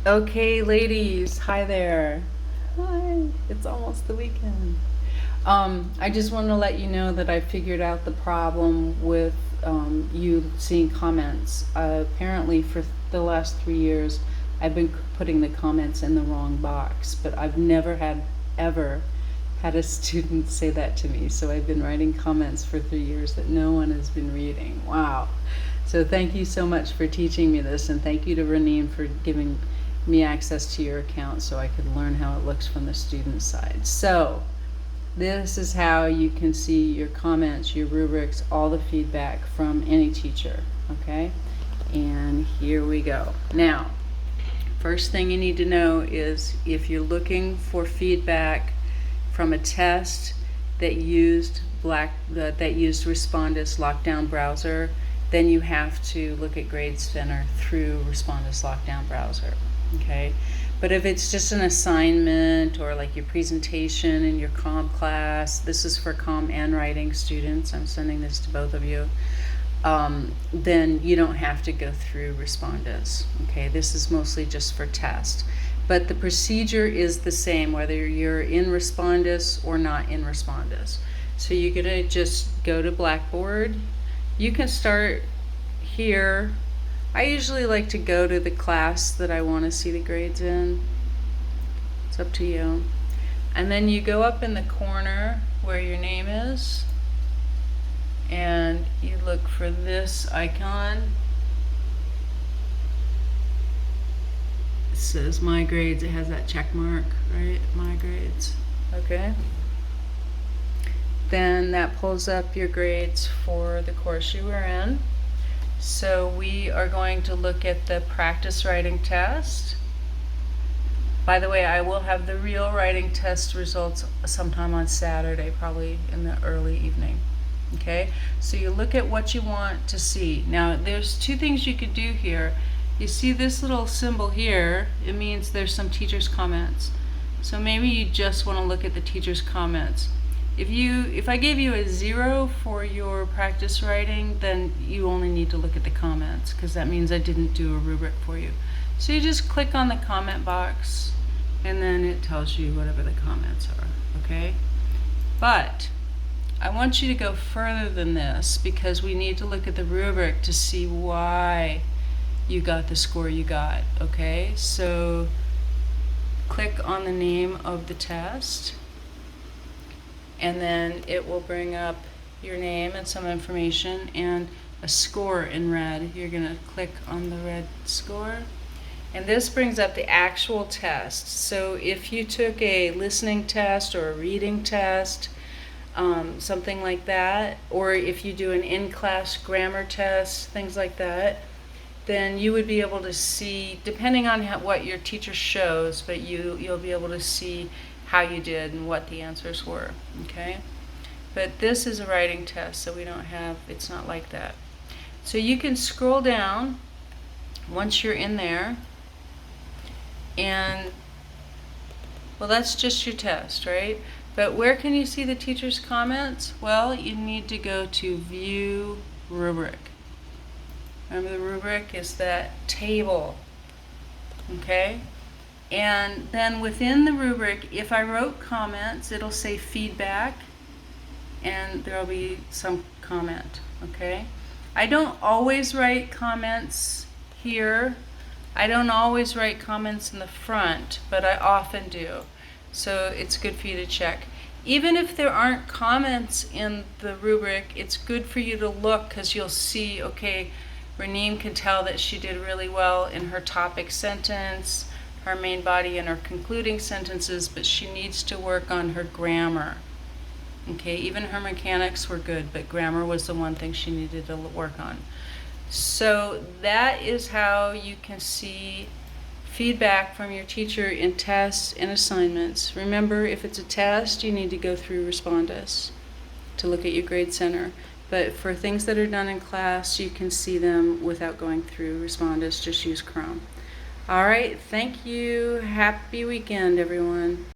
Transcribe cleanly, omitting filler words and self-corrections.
Okay, ladies, hi there. Hi, it's almost the weekend. I just want to let you know that I figured out the problem with you seeing comments. Apparently, for the last 3 years, I've been putting the comments in the wrong box, but I've never ever had a student say that to me. So I've been writing comments for 3 years that no one has been reading. Wow. So thank you so much for teaching me this, and thank you to Reneen for giving me access to your account so I could learn how it looks from the student side. So this is how you can see your comments, your rubrics, all the feedback from any teacher, okay? And here we go. Now, first thing you need to know is if you're looking for feedback from a test that used Respondus Lockdown Browser, then you have to look at Grade Center through Respondus Lockdown Browser, okay? But if it's just an assignment or like your presentation in your comm class, this is for comm and writing students, I'm sending this to both of you, then you don't have to go through Respondus, okay? This is mostly just for test. But the procedure is the same whether you're in Respondus or not in Respondus. So you're gonna just go to Blackboard. You can start here. I usually like to go to the class that I want to see the grades in. It's up to you. And then you go up in the corner where your name is, and you look for this icon. It says My Grades. It has that check mark, right? My Grades. Okay. Then that pulls up your grades for the course you were in. So we are going to look at the practice writing test. By the way, I will have the real writing test results sometime on Saturday, probably in the early evening. Okay, so you look at what you want to see. Now there's two things you could do here. You see this little symbol here, it means there's some teacher's comments. So maybe you just want to look at the teacher's comments. If I gave you a 0 for your practice writing, then you only need to look at the comments, because that means I didn't do a rubric for you. So you just click on the comment box, and then it tells you whatever the comments are, okay? But I want you to go further than this, because we need to look at the rubric to see why you got the score you got, okay? So click on the name of the test, and then it will bring up your name and some information and a score in red. You're gonna click on the red score, and this brings up the actual test. So if you took a listening test or a reading test, something like that, or if you do an in-class grammar test, things like that, then you would be able to see, depending on what your teacher shows, but you'll be able to see how you did and what the answers were, okay? But this is a writing test, so it's not like that. So you can scroll down once you're in there, and, well, that's just your test, right? But where can you see the teacher's comments? Well, you need to go to View Rubric. Remember, the rubric is that table, okay? And then within the rubric, if I wrote comments, it'll say feedback, and there'll be some comment, okay? I don't always write comments here. I don't always write comments in the front, but I often do. So it's good for you to check. Even if there aren't comments in the rubric, it's good for you to look, because you'll see, okay, Reneen can tell that she did really well in her topic sentence, her main body, and her concluding sentences, but she needs to work on her grammar. Okay, even her mechanics were good, but grammar was the one thing she needed to work on. So that is how you can see feedback from your teacher in tests and assignments. Remember, if it's a test, you need to go through Respondus to look at your grade center. But for things that are done in class, you can see them without going through Respondus. Just use Chrome. All right, thank you. Happy weekend, everyone.